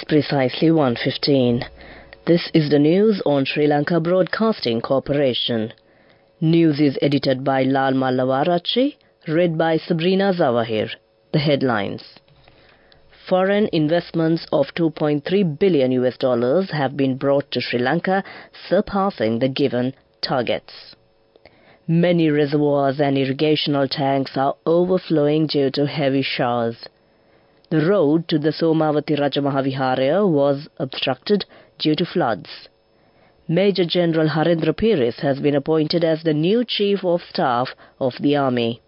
precisely 1:15. This is the news on Sri Lanka Broadcasting Corporation. News is edited by Lal Mallavarachi, read by Sabrina Zawahir. The headlines. Foreign investments of $2.3 billion have been brought to Sri Lanka, surpassing the given targets. Many reservoirs and irrigational tanks are overflowing due to heavy showers. The road to the Somawati Rajamahaviharaya was obstructed due to floods. Major General Harendra Peiris has been appointed as the new Chief of Staff of the Army.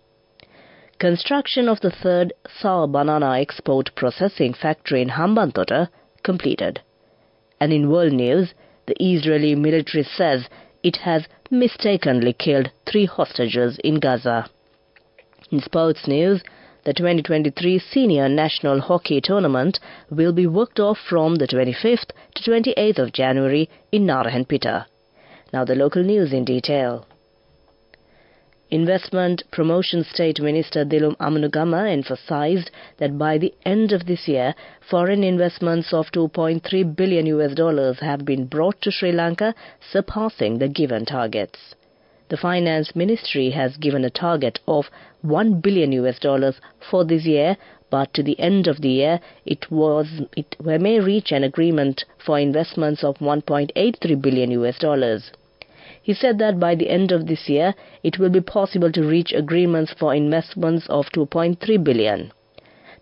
Construction of the third sour banana export processing factory in Hambantota completed. And in world news, the Israeli military says it has mistakenly killed 3 hostages in Gaza. In sports news, the 2023 Senior National Hockey Tournament will be worked off from the 25th to 28th of January in Narayanpeta. Now the local news in detail. Investment Promotion State Minister Dilum Amunugama emphasized that by the end of this year, foreign investments of $2.3 billion have been brought to Sri Lanka, surpassing the given targets. The Finance Ministry has given a target of $1 billion for this year, but to the end of the year, we may reach an agreement for investments of $1.83 billion. He said that by the end of this year, it will be possible to reach agreements for investments of $2.3 billion.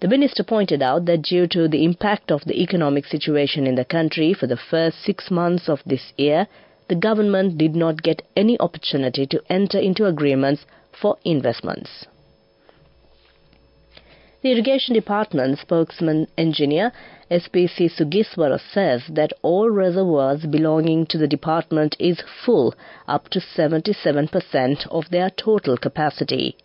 The minister pointed out that due to the impact of the economic situation in the country for the first 6 months of this year, the government did not get any opportunity to enter into agreements for investments. The Irrigation Department spokesman engineer SLBC Sugiswara says that all reservoirs belonging to the department is full up to 77% of their total capacity.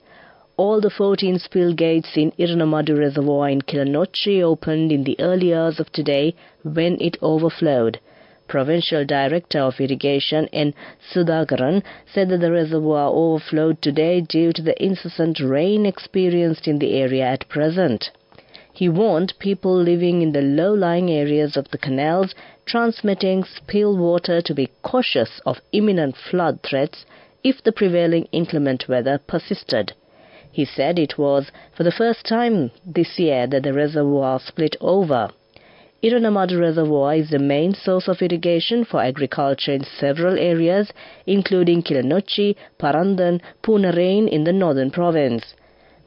All the 14 spill gates in Iranamadu Reservoir in Kilinochchi opened in the early hours of today when it overflowed. Provincial Director of Irrigation N. Sudhakaran said that the reservoir overflowed today due to the incessant rain experienced in the area at present. He warned people living in the low-lying areas of the canals transmitting spill water to be cautious of imminent flood threats if the prevailing inclement weather persisted. He said it was for the first time this year that the reservoir split over. Iranamadu Reservoir is the main source of irrigation for agriculture in several areas, including Kilinochchi, Parandan, Punarain in the northern province.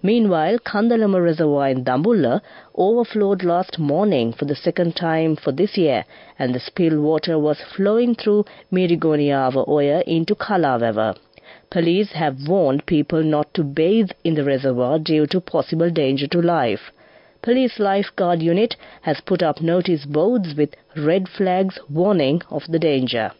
Meanwhile, Kandalama Reservoir in Dambulla overflowed last morning for the second time for this year, and the spill water was flowing through Mirigoniava Oya into Kalaweva. Police have warned people not to bathe in the reservoir due to possible danger to life. Police Lifeguard Unit has put up notice boards with red flags warning of the danger.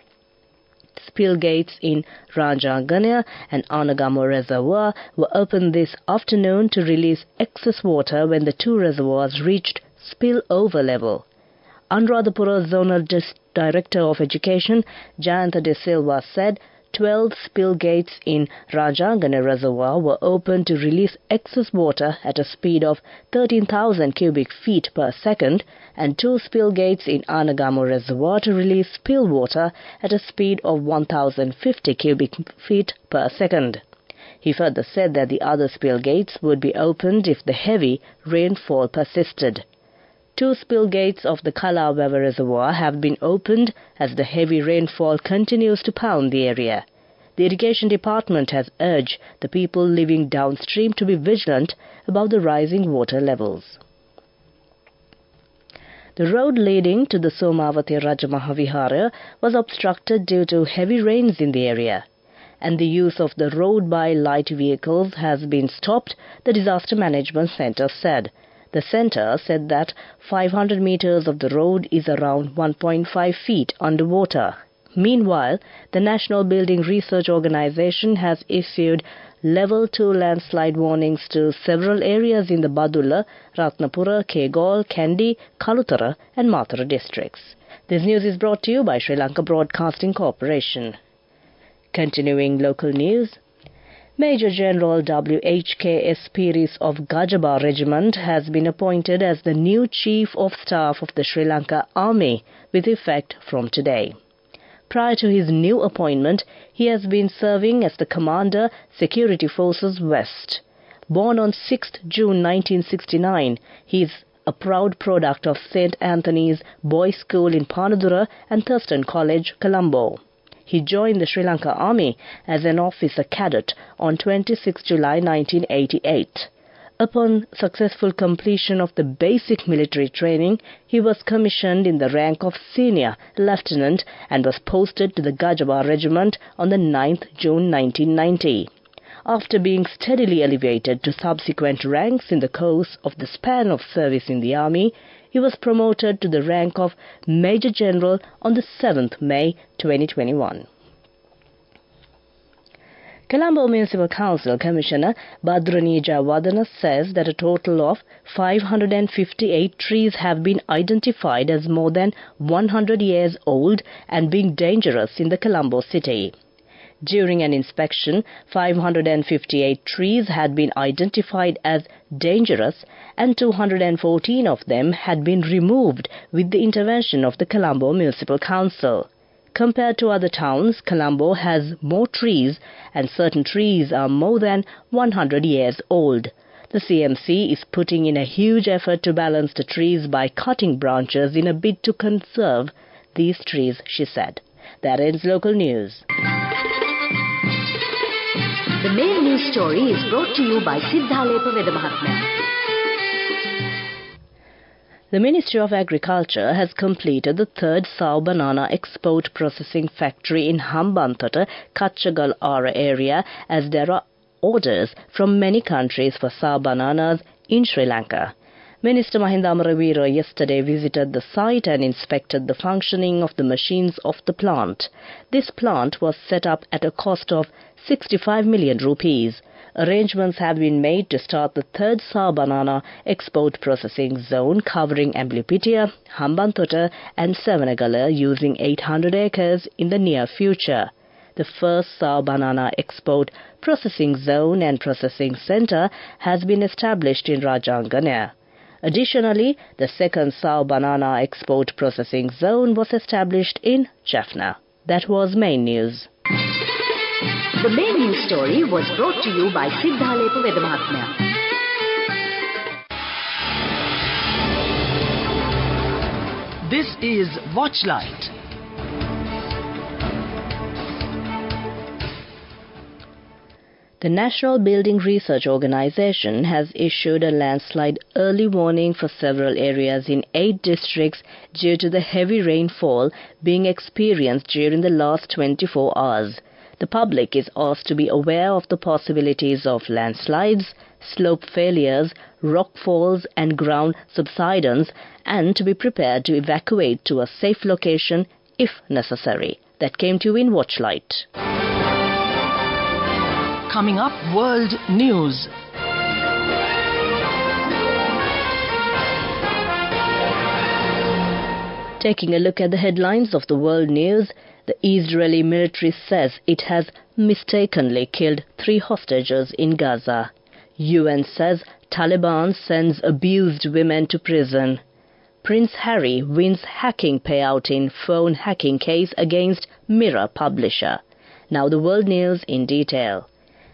Spill gates in Ranjangana and Anagamo Reservoir were opened this afternoon to release excess water when the 2 reservoirs reached spill-over level. Anuradhapura Zonal Director of Education, Jayantha De Silva, said 12 spill gates in Ranjangana Reservoir were opened to release excess water at a speed of 13,000 cubic feet per second and 2 spill gates in Anagamo Reservoir to release spill water at a speed of 1,050 cubic feet per second. He further said that the other spill gates would be opened if the heavy rainfall persisted. 2 spill gates of the Kalaweva Reservoir have been opened as the heavy rainfall continues to pound the area. The Irrigation Department has urged the people living downstream to be vigilant about the rising water levels. The road leading to the Somawati Rajamahaviharaya was obstructed due to heavy rains in the area, and the use of the road by light vehicles has been stopped, the Disaster Management Centre said. The centre said that 500 meters of the road is around 1.5 feet underwater. Meanwhile, the National Building Research Organisation has issued Level 2 landslide warnings to several areas in the Badulla, Ratnapura, Kegol, Kandy, Kalutara and Mathura districts. This news is brought to you by Sri Lanka Broadcasting Corporation. Continuing local news. Major General W.H.K. Spiris of Gajaba Regiment has been appointed as the new Chief of Staff of the Sri Lanka Army with effect from today. Prior to his new appointment, he has been serving as the Commander, Security Forces West. Born on 6 June 1969, he is a proud product of St. Anthony's Boys' School in Panadura and Thurston College, Colombo. He joined the Sri Lanka Army as an officer cadet on 26 July 1988. Upon successful completion of the basic military training, he was commissioned in the rank of Senior Lieutenant and was posted to the Gajaba Regiment on the 9th June 1990. After being steadily elevated to subsequent ranks in the course of the span of service in the Army, he was promoted to the rank of Major General on the 7th May 2021. Colombo Municipal Council Commissioner Badranija Wadana says that a total of 558 trees have been identified as more than 100 years old and being dangerous in the Colombo city. During an inspection, 558 trees had been identified as dangerous and 214 of them had been removed with the intervention of the Colombo Municipal Council. Compared to other towns, Colombo has more trees and certain trees are more than 100 years old. The CMC is putting in a huge effort to balance the trees by cutting branches in a bid to conserve these trees, she said. That ends local news. The main news story is brought to you by Sinhala Mahatma. The Ministry of Agriculture has completed the third sour banana export processing factory in Hambantota, Katchagal area, as there are orders from many countries for sour bananas in Sri Lanka. Minister Mahinda Amaravira yesterday visited the site and inspected the functioning of the machines of the plant. This plant was set up at a cost of 65 million rupees. Arrangements have been made to start the third sour banana export processing zone covering Amblipitia, Hambantota and Savanagala using 800 acres in the near future. The first sour banana export processing zone and processing centre has been established in Rajangana. Additionally, the second sour banana export processing zone was established in Jaffna. That was main news. The main news story was brought to you by Sinhala Mahatma. This is Watchlight. The National Building Research Organization has issued a landslide early warning for several areas in 8 districts due to the heavy rainfall being experienced during the last 24 hours. The public is asked to be aware of the possibilities of landslides, slope failures, rock falls and ground subsidence and to be prepared to evacuate to a safe location if necessary. That came to you in Watchlight. Coming up, World News. Taking a look at the headlines of the world news, the Israeli military says it has mistakenly killed 3 hostages in Gaza. UN says Taliban sends abused women to prison. Prince Harry wins hacking payout in phone hacking case against Mirror publisher. Now the world news in detail.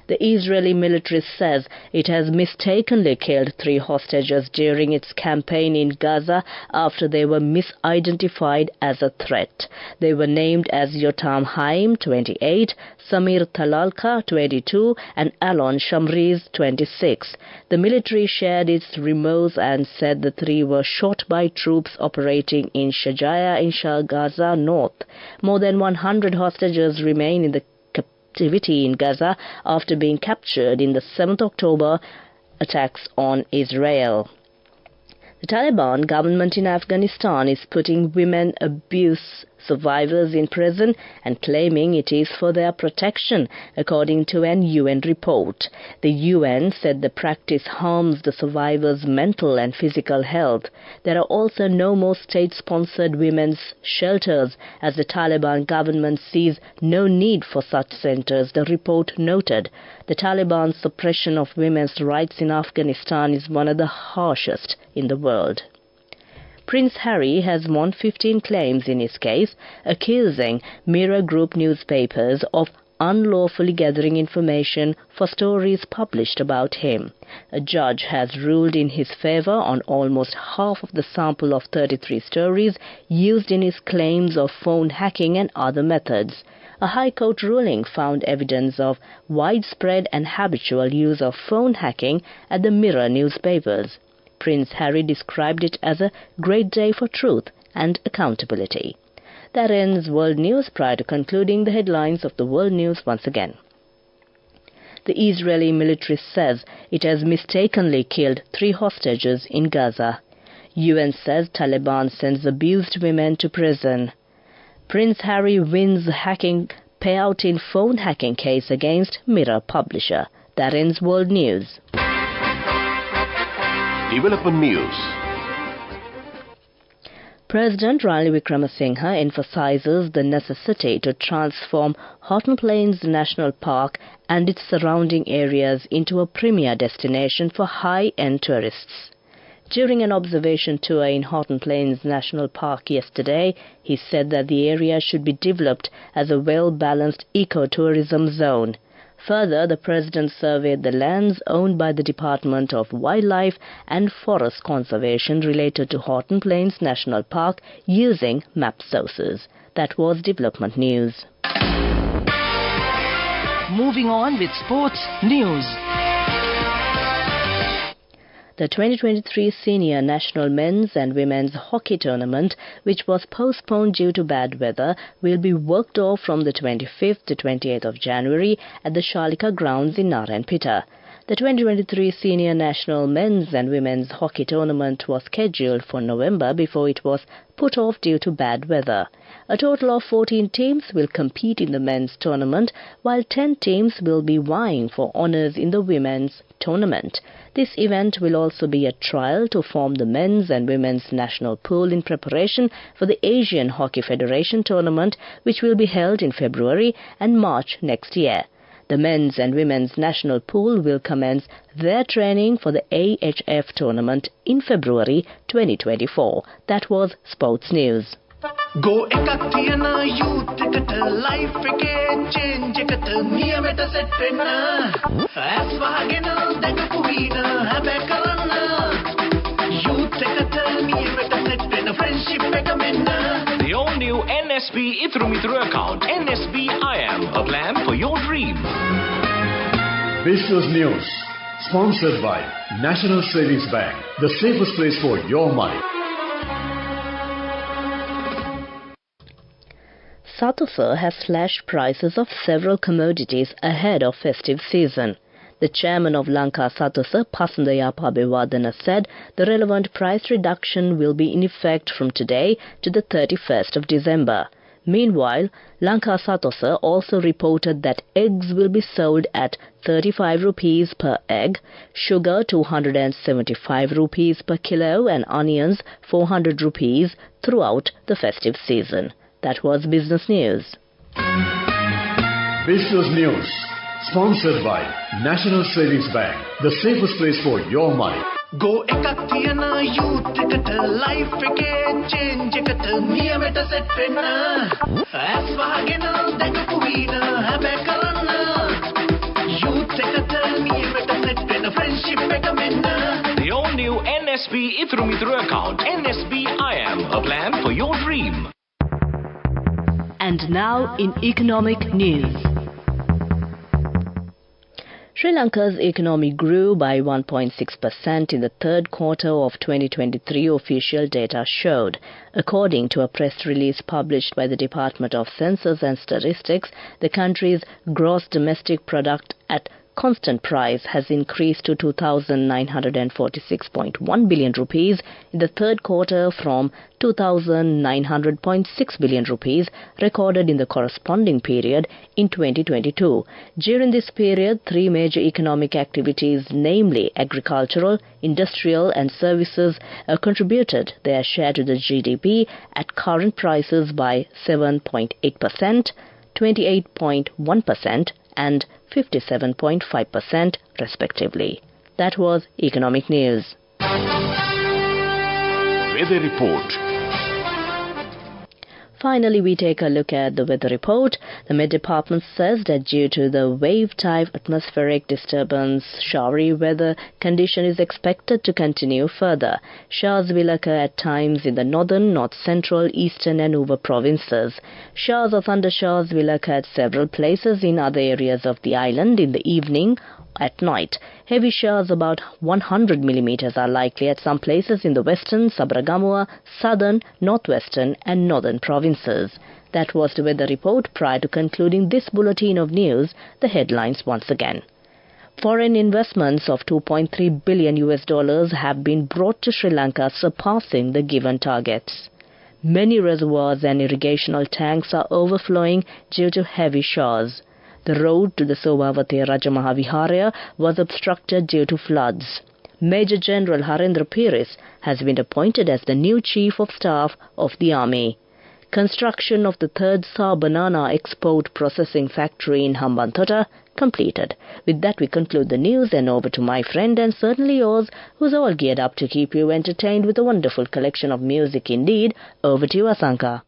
The Israeli military says it has mistakenly killed 3 hostages during its campaign in Gaza after they were misidentified as a threat. They were named as Yotam Haim, 28, Samir Talalka, 22, and Alon Shamriz, 26. The military shared its remorse and said the 3 were shot by troops operating in Shajaya in Shah Gaza North. More than 100 hostages remain in the activity in Gaza after being captured in the 7th October attacks on Israel. The Taliban government in Afghanistan is putting women abuse survivors in prison and claiming it is for their protection, according to an UN report. The UN said the practice harms the survivors' mental and physical health. There are also no more state-sponsored women's shelters, as the Taliban government sees no need for such centers, the report noted. The Taliban's suppression of women's rights in Afghanistan is one of the harshest in the world. Prince Harry has won 15 claims in his case, accusing Mirror Group newspapers of unlawfully gathering information for stories published about him. A judge has ruled in his favor on almost half of the sample of 33 stories used in his claims of phone hacking and other methods. A High Court ruling found evidence of widespread and habitual use of phone hacking at the Mirror newspapers. Prince Harry described it as a great day for truth and accountability. That ends World News. Prior to concluding, the headlines of the World News once again. The Israeli military says it has mistakenly killed 3 hostages in Gaza. UN says Taliban sends abused women to prison. Prince Harry wins hacking payout in phone hacking case against Mirror publisher. That ends World News. Development News. President Ranil Wickremesinghe emphasizes the necessity to transform Horton Plains National Park and its surrounding areas into a premier destination for high-end tourists. During an observation tour in Horton Plains National Park yesterday, he said that the area should be developed as a well-balanced ecotourism zone. Further, the President surveyed the lands owned by the Department of Wildlife and Forest Conservation related to Horton Plains National Park using map sources. That was Development News. Moving on with sports news. The 2023 Senior National Men's and Women's Hockey Tournament, which was postponed due to bad weather, will be worked off from the 25th to 28th of January at the Shalika grounds in Narayanpeta. The 2023 Senior National Men's and Women's Hockey Tournament was scheduled for November before it was put off due to bad weather. A total of 14 teams will compete in the men's tournament, while 10 teams will be vying for honours in the women's tournament. This event will also be a trial to form the men's and women's national pool in preparation for the Asian Hockey Federation tournament, which will be held in February and March next year. The men's and women's national pool will commence their training for the AHF tournament in February 2024. That was Sports News. Go ekatiyana youth කට life එකේ change එකට නියමෙට set වෙන්න as වහගෙන දැකපු වීන හැබැයි කරන්න youth එකට නියමෙට set වෙන්න friendship එක මෙන්න. The all-new NSB Ithru account, NSB IM, a plan for your dream. Business News, sponsored by National Savings Bank, the safest place for your money. Sathosa has slashed prices of several commodities ahead of festive season. The chairman of Lanka Sathosa, Pasandaya Pabewardena, said the relevant price reduction will be in effect from today to the 31st of December. Meanwhile, Lanka Sathosa also reported that eggs will be sold at 35 rupees per egg, sugar 275 rupees per kilo and onions 400 rupees throughout the festive season. That was Business News. Business News, sponsored by National Savings Bank, the safest place for your money. Go ekatiyana youth කට life එකේ change එකට නියමෙට set වෙන්න as වහගෙන දැකපු වීන හැබැයි කරන්න youth එකට නියමෙට set වෙන්න friendship එක මෙන්න. The all-new NSB Ithru account, NSB IM, a plan for your dream. And now in economic news. Sri Lanka's economy grew by 1.6% in the third quarter of 2023, official data showed. According to a press release published by the Department of Census and Statistics, the country's gross domestic product at constant price has increased to 2,946.1 billion rupees in the third quarter from 2,900.6 billion rupees recorded in the corresponding period in 2022. During this period, three major economic activities, namely agricultural, industrial and services, contributed their share to the GDP at current prices by 7.8%, 28.1% and 57.5% respectively. That was economic news. Weather report. Finally, we take a look at the weather report. The Met Department says that due to the wave-type atmospheric disturbance, showery weather condition is expected to continue further. Showers will occur at times in the northern, north-central, eastern and over provinces. Showers or thundershowers will occur at several places in other areas of the island in the evening. At night, heavy showers about 100 millimeters are likely at some places in the western, Sabragamua, southern, northwestern and northern provinces. That was the weather report. Prior to concluding this bulletin of news, the headlines once again. Foreign investments of $2.3 billion have been brought to Sri Lanka, surpassing the given targets. Many reservoirs and irrigational tanks are overflowing due to heavy showers. The road to the Sobhavati Rajamaha Viharaya was obstructed due to floods. Major General Harendra Piris has been appointed as the new Chief of Staff of the Army. Construction of the third Sa banana export processing factory in Hambantota completed. With that, we conclude the news, and over to my friend and certainly yours, who's all geared up to keep you entertained with a wonderful collection of music indeed. Over to you, Asanka.